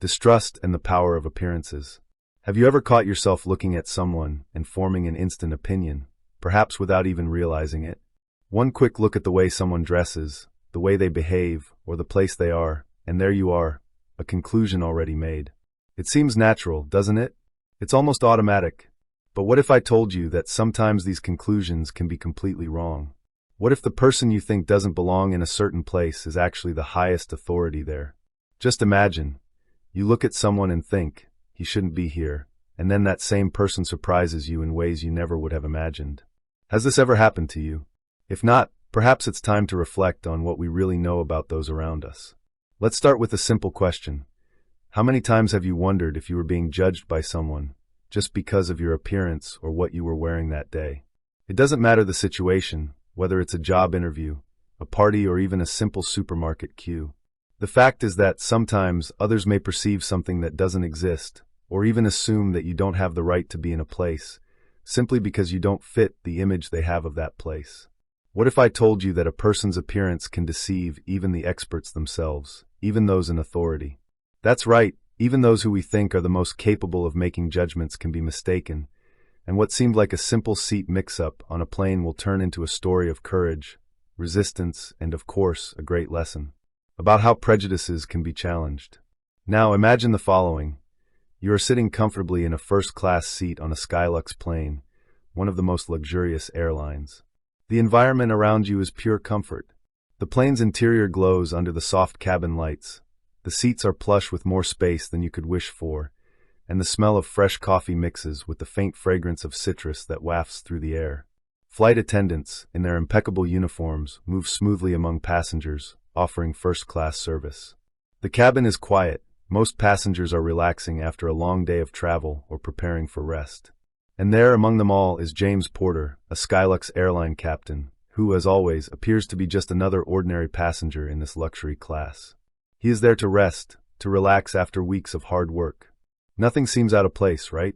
distrust, and the power of appearances. Have you ever caught yourself looking at someone and forming an instant opinion, perhaps without even realizing it? One quick look at the way someone dresses, the way they behave, or the place they are, and there you are, a conclusion already made. It seems natural, doesn't it? It's almost automatic. But what if I told you that sometimes these conclusions can be completely wrong? What if the person you think doesn't belong in a certain place is actually the highest authority there? Just imagine, you look at someone and think, he shouldn't be here, and then that same person surprises you in ways you never would have imagined. Has this ever happened to you? If not, perhaps it's time to reflect on what we really know about those around us. Let's start with a simple question. How many times have you wondered if you were being judged by someone just because of your appearance or what you were wearing that day? It doesn't matter the situation, whether it's a job interview, a party, or even a simple supermarket queue. The fact is that sometimes others may perceive something that doesn't exist, or even assume that you don't have the right to be in a place, simply because you don't fit the image they have of that place. What if I told you that a person's appearance can deceive even the experts themselves, even those in authority? That's right, even those who we think are the most capable of making judgments can be mistaken, and what seemed like a simple seat mix-up on a plane will turn into a story of courage, resistance, and of course, a great lesson about how prejudices can be challenged. Now imagine the following. You are sitting comfortably in a first-class seat on a Skylux plane, one of the most luxurious airlines. The environment around you is pure comfort. The plane's interior glows under the soft cabin lights. The seats are plush with more space than you could wish for, and the smell of fresh coffee mixes with the faint fragrance of citrus that wafts through the air. Flight attendants, in their impeccable uniforms, move smoothly among passengers, offering first-class service. The cabin is quiet. Most passengers are relaxing after a long day of travel or preparing for rest. And there, among them all, is James Porter, a Skylux airline captain, who, as always, appears to be just another ordinary passenger in this luxury class. He is there to rest, to relax after weeks of hard work. Nothing seems out of place, right?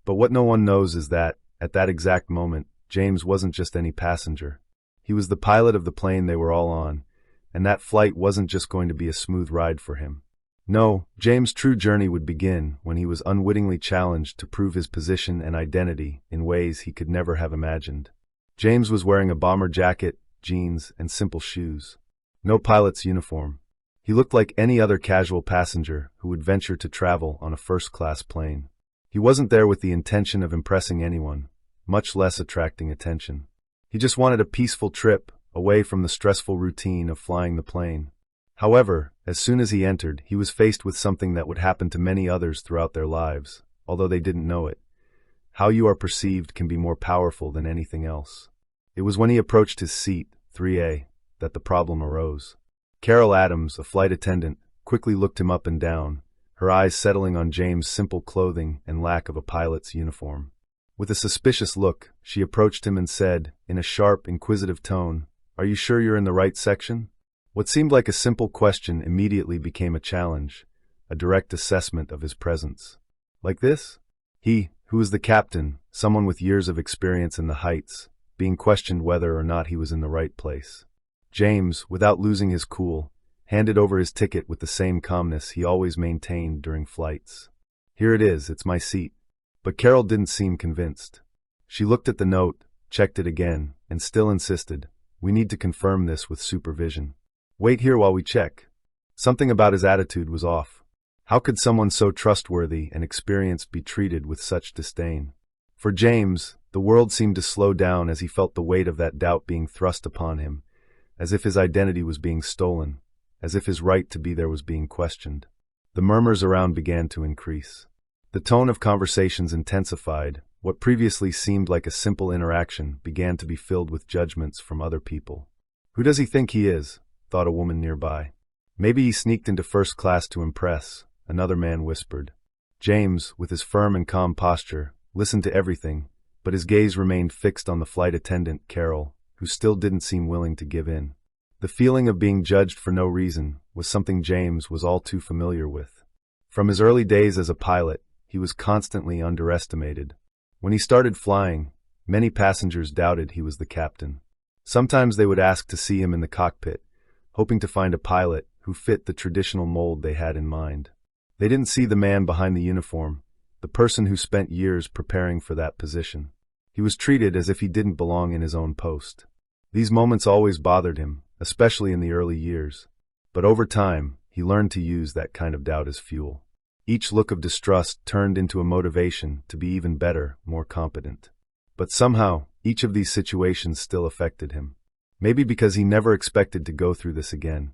But what no one knows is that, at that exact moment, James wasn't just any passenger. He was the pilot of the plane they were all on, and that flight wasn't just going to be a smooth ride for him. No, James' true journey would begin when he was unwittingly challenged to prove his position and identity in ways he could never have imagined. James was wearing a bomber jacket, jeans, and simple shoes. No pilot's uniform. He looked like any other casual passenger who would venture to travel on a first-class plane. He wasn't there with the intention of impressing anyone, much less attracting attention. He just wanted a peaceful trip away from the stressful routine of flying the plane. However, as soon as he entered, he was faced with something that would happen to many others throughout their lives, although they didn't know it. How you are perceived can be more powerful than anything else. It was when he approached his seat, 3A, that the problem arose. Carol Adams, a flight attendant, quickly looked him up and down, her eyes settling on James' simple clothing and lack of a pilot's uniform. With a suspicious look, she approached him and said, in a sharp, inquisitive tone, "Are you sure you're in the right section?" What seemed like a simple question immediately became a challenge, a direct assessment of his presence. Like this? He, who was the captain, someone with years of experience in the heights, being questioned whether or not he was in the right place. James, without losing his cool, handed over his ticket with the same calmness he always maintained during flights. "Here it is, it's my seat." But Carol didn't seem convinced. She looked at the note, checked it again, and still insisted, "We need to confirm this with supervision. Wait here while we check." Something about his attitude was off. How could someone so trustworthy and experienced be treated with such disdain? For James, the world seemed to slow down as he felt the weight of that doubt being thrust upon him, as if his identity was being stolen, as if his right to be there was being questioned. The murmurs around began to increase. The tone of conversations intensified. What previously seemed like a simple interaction began to be filled with judgments from other people. "Who does he think he is?" thought a woman nearby. "Maybe he sneaked into first class to impress," another man whispered. James, with his firm and calm posture, listened to everything, but his gaze remained fixed on the flight attendant, Carol, who still didn't seem willing to give in. The feeling of being judged for no reason was something James was all too familiar with. From his early days as a pilot, he was constantly underestimated. When he started flying, many passengers doubted he was the captain. Sometimes they would ask to see him in the cockpit, hoping to find a pilot who fit the traditional mold they had in mind. They didn't see the man behind the uniform, the person who spent years preparing for that position. He was treated as if he didn't belong in his own post. These moments always bothered him, especially in the early years. But over time, he learned to use that kind of doubt as fuel. Each look of distrust turned into a motivation to be even better, more competent. But somehow, each of these situations still affected him. Maybe because he never expected to go through this again,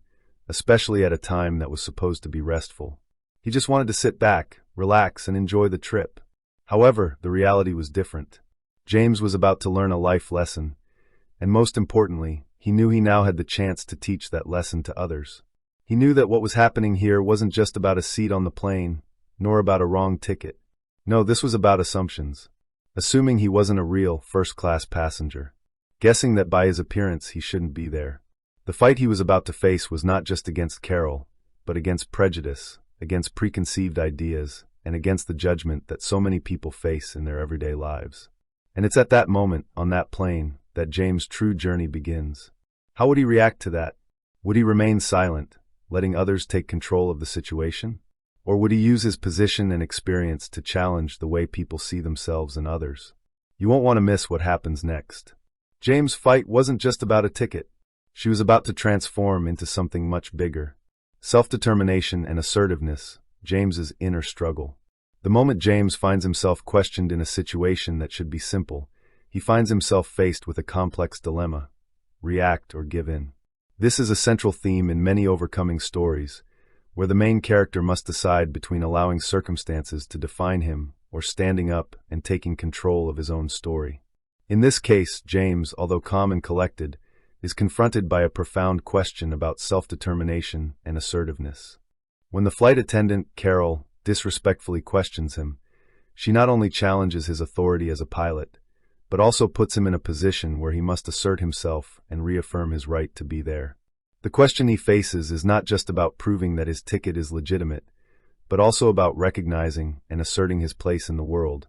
especially at a time that was supposed to be restful. He just wanted to sit back, relax, and enjoy the trip. However, the reality was different. James was about to learn a life lesson, and most importantly, he knew he now had the chance to teach that lesson to others. He knew that what was happening here wasn't just about a seat on the plane, nor about a wrong ticket. No, this was about assumptions. Assuming he wasn't a real, first-class passenger. Guessing that by his appearance he shouldn't be there. The fight he was about to face was not just against Carol, but against prejudice, against preconceived ideas, and against the judgment that so many people face in their everyday lives. And it's at that moment, on that plane, that James' true journey begins. How would he react to that? Would he remain silent, letting others take control of the situation? Or would he use his position and experience to challenge the way people see themselves and others? You won't want to miss what happens next. James' fight wasn't just about a ticket. She was about to transform into something much bigger. Self-determination and assertiveness, James's inner struggle. The moment James finds himself questioned in a situation that should be simple, he finds himself faced with a complex dilemma: react or give in. This is a central theme in many overcoming stories, where the main character must decide between allowing circumstances to define him or standing up and taking control of his own story. In this case, James, although calm and collected, is confronted by a profound question about self-determination and assertiveness. When the flight attendant, Carol, disrespectfully questions him, she not only challenges his authority as a pilot, but also puts him in a position where he must assert himself and reaffirm his right to be there. The question he faces is not just about proving that his ticket is legitimate, but also about recognizing and asserting his place in the world,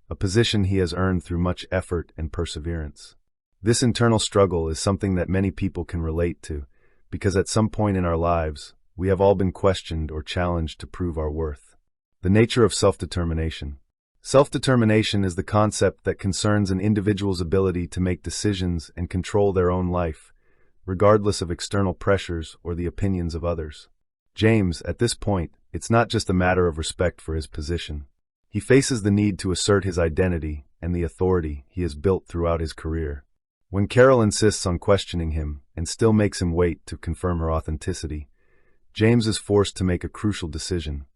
a position he has earned through much effort and perseverance. This internal struggle is something that many people can relate to, because at some point in our lives, we have all been questioned or challenged to prove our worth. The nature of self-determination. Self-determination is the concept that concerns an individual's ability to make decisions and control their own life, regardless of external pressures or the opinions of others. James, at this point, it's not just a matter of respect for his position. He faces the need to assert his identity and the authority he has built throughout his career. When Carol insists on questioning him and still makes him wait to confirm her authenticity, James is forced to make a crucial decision: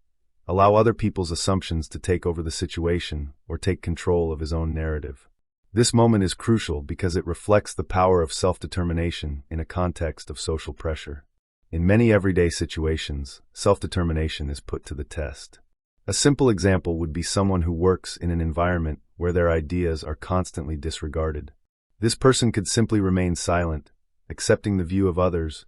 allow other people's assumptions to take over the situation or take control of his own narrative. This moment is crucial because it reflects the power of self-determination in a context of social pressure. In many everyday situations, self-determination is put to the test. A simple example would be someone who works in an environment where their ideas are constantly disregarded. This person could simply remain silent, accepting the view of others,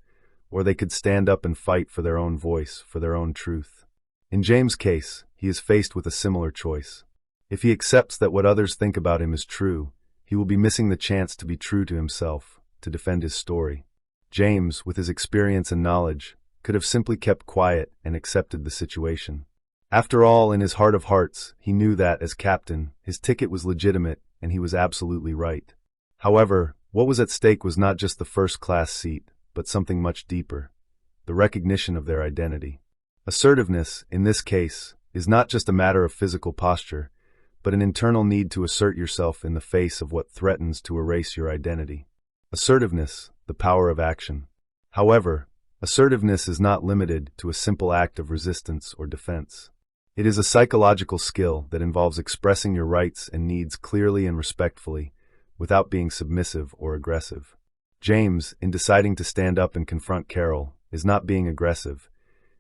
or they could stand up and fight for their own voice, for their own truth. In James' case, he is faced with a similar choice. If he accepts that what others think about him is true, he will be missing the chance to be true to himself, to defend his story. James, with his experience and knowledge, could have simply kept quiet and accepted the situation. After all, in his heart of hearts, he knew that, as captain, his ticket was legitimate and he was absolutely right. However, what was at stake was not just the first-class seat, but something much deeper: the recognition of their identity. Assertiveness, in this case, is not just a matter of physical posture, but an internal need to assert yourself in the face of what threatens to erase your identity. Assertiveness, the power of action. However, assertiveness is not limited to a simple act of resistance or defense. It is a psychological skill that involves expressing your rights and needs clearly and respectfully, without being submissive or aggressive. James, in deciding to stand up and confront Carol, is not being aggressive.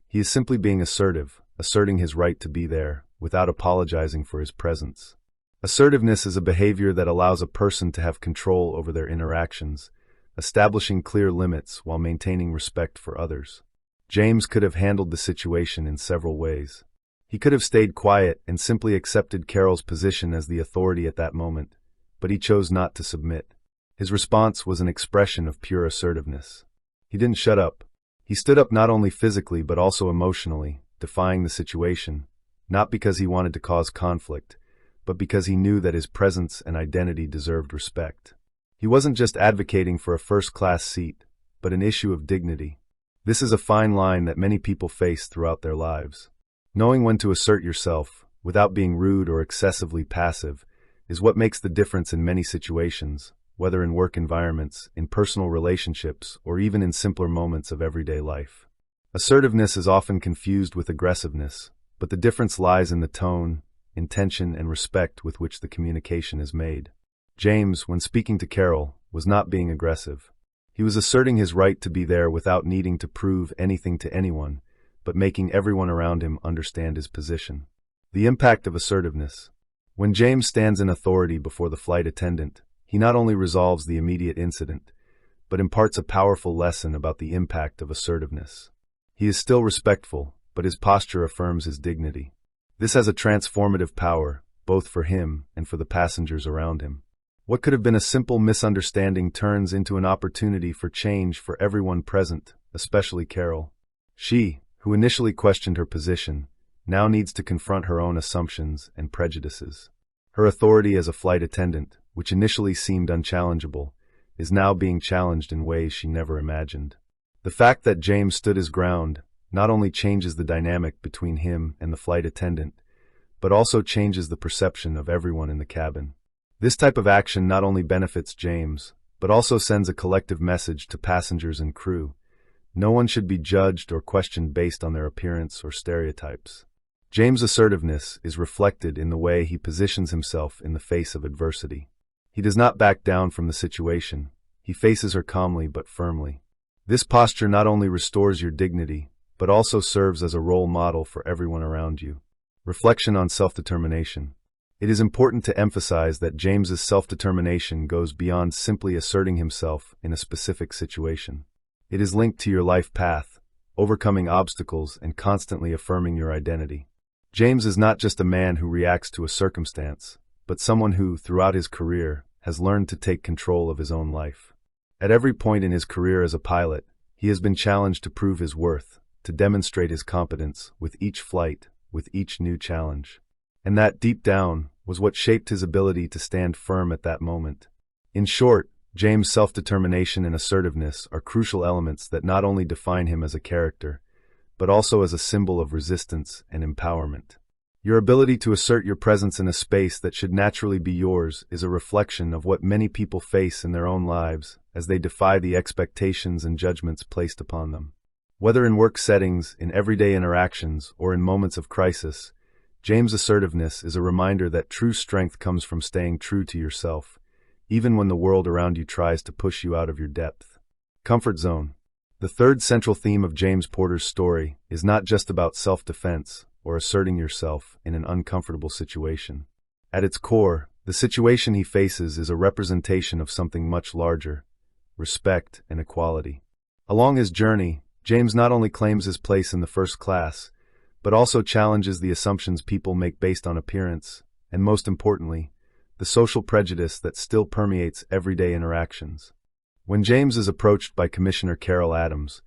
He is simply being assertive, asserting his right to be there, without apologizing for his presence. Assertiveness is a behavior that allows a person to have control over their interactions, establishing clear limits while maintaining respect for others. James could have handled the situation in several ways. He could have stayed quiet and simply accepted Carol's position as the authority at that moment, but he chose not to submit. His response was an expression of pure assertiveness. He didn't shut up. He stood up not only physically but also emotionally, defying the situation, not because he wanted to cause conflict, but because he knew that his presence and identity deserved respect. He wasn't just advocating for a first-class seat, but an issue of dignity. This is a fine line that many people face throughout their lives. Knowing when to assert yourself, without being rude or excessively passive, is what makes the difference in many situations, whether in work environments, in personal relationships, or even in simpler moments of everyday life. Assertiveness is often confused with aggressiveness, but the difference lies in the tone, intention, and respect with which the communication is made. James, when speaking to Carol, was not being aggressive. He was asserting his right to be there without needing to prove anything to anyone, but making everyone around him understand his position. The impact of assertiveness. When James stands in authority before the flight attendant, he not only resolves the immediate incident, but imparts a powerful lesson about the impact of assertiveness. He is still respectful, but his posture affirms his dignity. This has a transformative power, both for him and for the passengers around him. What could have been a simple misunderstanding turns into an opportunity for change for everyone present, especially Carol. She, who initially questioned her position, now needs to confront her own assumptions and prejudices. Her authority as a flight attendant, which initially seemed unchallengeable, is now being challenged in ways she never imagined. The fact that James stood his ground not only changes the dynamic between him and the flight attendant, but also changes the perception of everyone in the cabin. This type of action not only benefits James, but also sends a collective message to passengers and crew. No one should be judged or questioned based on their appearance or stereotypes. James' assertiveness is reflected in the way he positions himself in the face of adversity. He does not back down from the situation. He faces her calmly but firmly. This posture not only restores your dignity, but also serves as a role model for everyone around you. Reflection on self-determination. It is important to emphasize that James's self-determination goes beyond simply asserting himself in a specific situation. It is linked to your life path, overcoming obstacles and constantly affirming your identity. James is not just a man who reacts to a circumstance, but someone who, throughout his career, has learned to take control of his own life. At every point in his career as a pilot, he has been challenged to prove his worth, to demonstrate his competence with each flight, with each new challenge. And that, deep down, was what shaped his ability to stand firm at that moment. In short, James' self-determination and assertiveness are crucial elements that not only define him as a character, but also as a symbol of resistance and empowerment. Your ability to assert your presence in a space that should naturally be yours is a reflection of what many people face in their own lives as they defy the expectations and judgments placed upon them. Whether in work settings, in everyday interactions, or in moments of crisis, James' assertiveness is a reminder that true strength comes from staying true to yourself, even when the world around you tries to push you out of your depth. Comfort zone. The third central theme of James Porter's story is not just about self-defense or asserting yourself in an uncomfortable situation. At its core, the situation he faces is a representation of something much larger: respect and equality. Along his journey, James not only claims his place in the first class, but also challenges the assumptions people make based on appearance, and most importantly, the social prejudice that still permeates everyday interactions. When James is approached by Commissioner Carol Adams,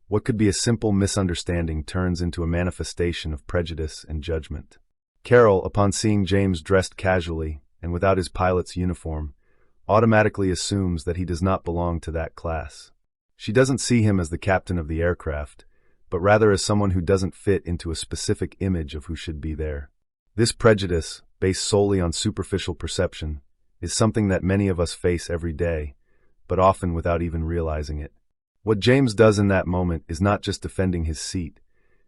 what could be a simple misunderstanding turns into a manifestation of prejudice and judgment. Carol, upon seeing James dressed casually and without his pilot's uniform, automatically assumes that he does not belong to that class. She doesn't see him as the captain of the aircraft, but rather as someone who doesn't fit into a specific image of who should be there. This prejudice, based solely on superficial perception, is something that many of us face every day, but often without even realizing it. What James does in that moment is not just defending his seat.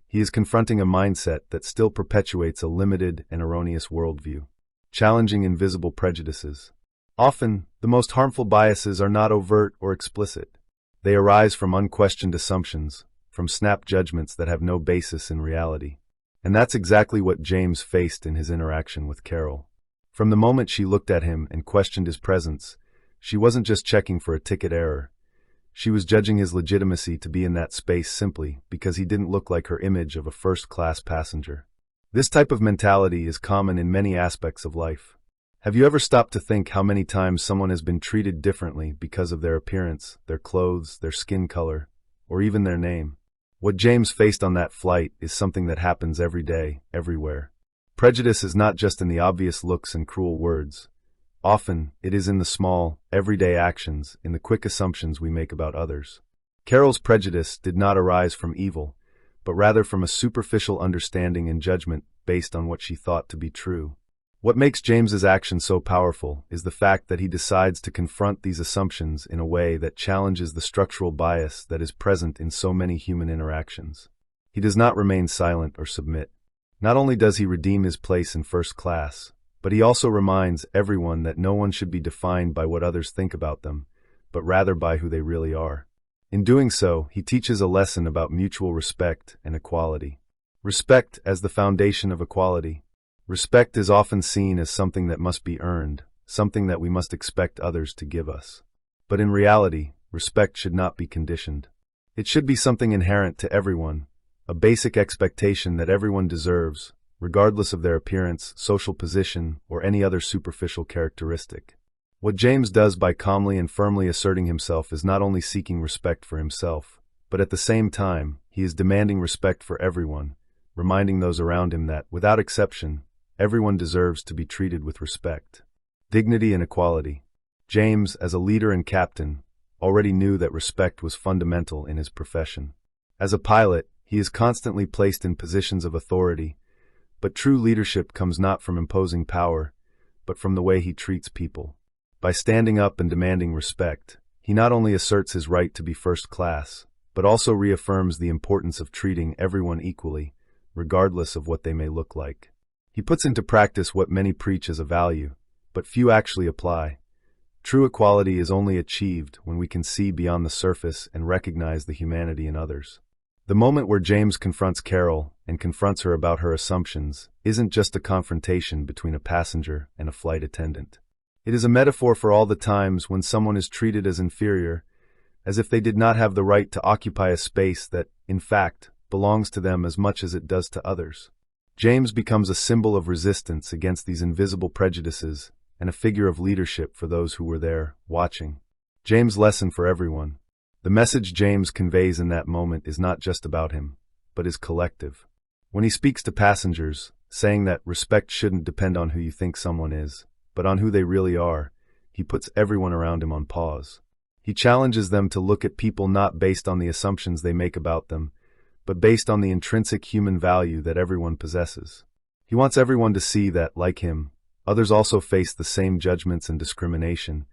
He is confronting a mindset that still perpetuates a limited and erroneous worldview, challenging invisible prejudices. Often, the most harmful biases are not overt or explicit. They arise from unquestioned assumptions, from snap judgments that have no basis in reality. And that's exactly what James faced in his interaction with Carol. From the moment she looked at him and questioned his presence, she wasn't just checking for a ticket error. She was judging his legitimacy to be in that space simply because he didn't look like her image of a first-class passenger. This type of mentality is common in many aspects of life. Have you ever stopped to think how many times someone has been treated differently because of their appearance, their clothes, their skin color, or even their name? What James faced on that flight is something that happens every day, everywhere. Prejudice is not just in the obvious looks and cruel words. Often, it is in the small, everyday actions, in the quick assumptions we make about others. Carol's prejudice did not arise from evil, but rather from a superficial understanding and judgment based on what she thought to be true. What makes James's action so powerful is the fact that he decides to confront these assumptions in a way that challenges the structural bias that is present in so many human interactions. He does not remain silent or submit. Not only does he redeem his place in first class, but he also reminds everyone that no one should be defined by what others think about them, but rather by who they really are. In doing so, he teaches a lesson about mutual respect and equality. Respect as the foundation of equality. Respect is often seen as something that must be earned, something that we must expect others to give us. But in reality, respect should not be conditioned. It should be something inherent to everyone, a basic expectation that everyone deserves, regardless of their appearance, social position, or any other superficial characteristic. What James does by calmly and firmly asserting himself is not only seeking respect for himself, but at the same time, he is demanding respect for everyone, reminding those around him that, without exception, everyone deserves to be treated with respect. Dignity and equality. James, as a leader and captain, already knew that respect was fundamental in his profession. As a pilot, he is constantly placed in positions of authority, but true leadership comes not from imposing power, but from the way he treats people. By standing up and demanding respect, he not only asserts his right to be first class, but also reaffirms the importance of treating everyone equally, regardless of what they may look like. He puts into practice what many preach as a value, but few actually apply. True equality is only achieved when we can see beyond the surface and recognize the humanity in others. The moment where James confronts Carol and confronts her about her assumptions isn't just a confrontation between a passenger and a flight attendant. It is a metaphor for all the times when someone is treated as inferior, as if they did not have the right to occupy a space that, in fact, belongs to them as much as it does to others. James becomes a symbol of resistance against these invisible prejudices and a figure of leadership for those who were there, watching. James' lesson for everyone. The message James conveys in that moment is not just about him, but is collective. When he speaks to passengers, saying that respect shouldn't depend on who you think someone is, but on who they really are, he puts everyone around him on pause. He challenges them to look at people not based on the assumptions they make about them, but based on the intrinsic human value that everyone possesses. He wants everyone to see that, like him, others also face the same judgments and discrimination,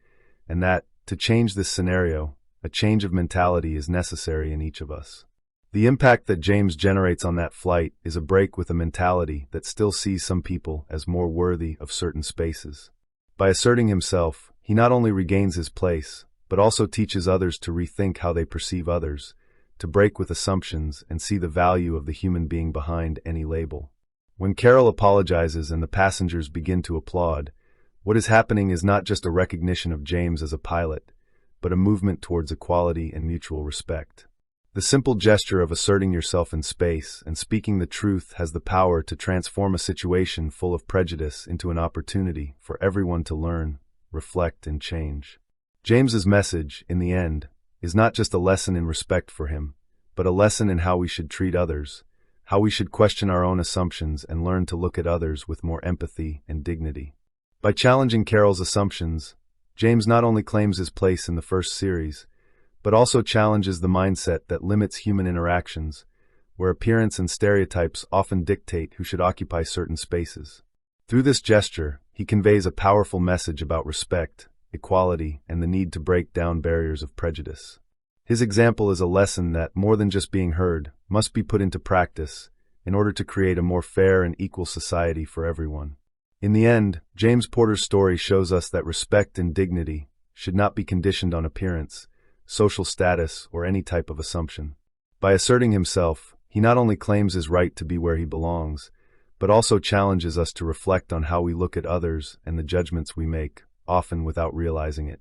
and that, to change this scenario, a change of mentality is necessary in each of us. The impact that James generates on that flight is a break with a mentality that still sees some people as more worthy of certain spaces. By asserting himself, he not only regains his place, but also teaches others to rethink how they perceive others, to break with assumptions and see the value of the human being behind any label. When Carol apologizes and the passengers begin to applaud, what is happening is not just a recognition of James as a pilot, but a movement towards equality and mutual respect. The simple gesture of asserting yourself in space and speaking the truth has the power to transform a situation full of prejudice into an opportunity for everyone to learn, reflect, and change. James's message, in the end, is not just a lesson in respect for him, but a lesson in how we should treat others, how we should question our own assumptions and learn to look at others with more empathy and dignity. By challenging Carol's assumptions, James not only claims his place in the first series, but also challenges the mindset that limits human interactions, where appearance and stereotypes often dictate who should occupy certain spaces. Through this gesture, he conveys a powerful message about respect, equality, and the need to break down barriers of prejudice. His example is a lesson that, more than just being heard, must be put into practice in order to create a more fair and equal society for everyone. In the end, James Porter's story shows us that respect and dignity should not be conditioned on appearance, social status, or any type of assumption. By asserting himself, he not only claims his right to be where he belongs, but also challenges us to reflect on how we look at others and the judgments we make, often without realizing it.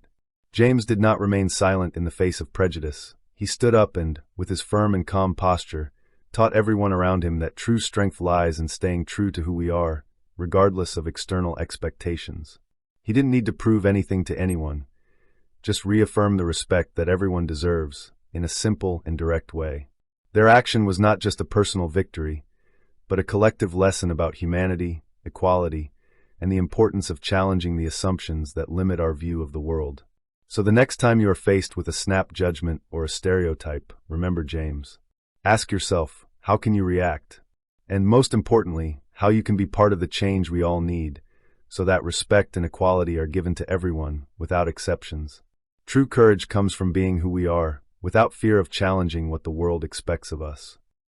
James did not remain silent in the face of prejudice. He stood up and, with his firm and calm posture, taught everyone around him that true strength lies in staying true to who we are, regardless of external expectations. He didn't need to prove anything to anyone, just reaffirm the respect that everyone deserves, in a simple and direct way. Their action was not just a personal victory, but a collective lesson about humanity, equality, and the importance of challenging the assumptions that limit our view of the world. So the next time you are faced with a snap judgment or a stereotype, remember James. Ask yourself, how can you react? And most importantly, how you can be part of the change we all need, so that respect and equality are given to everyone, without exceptions. True courage comes from being who we are, without fear of challenging what the world expects of us.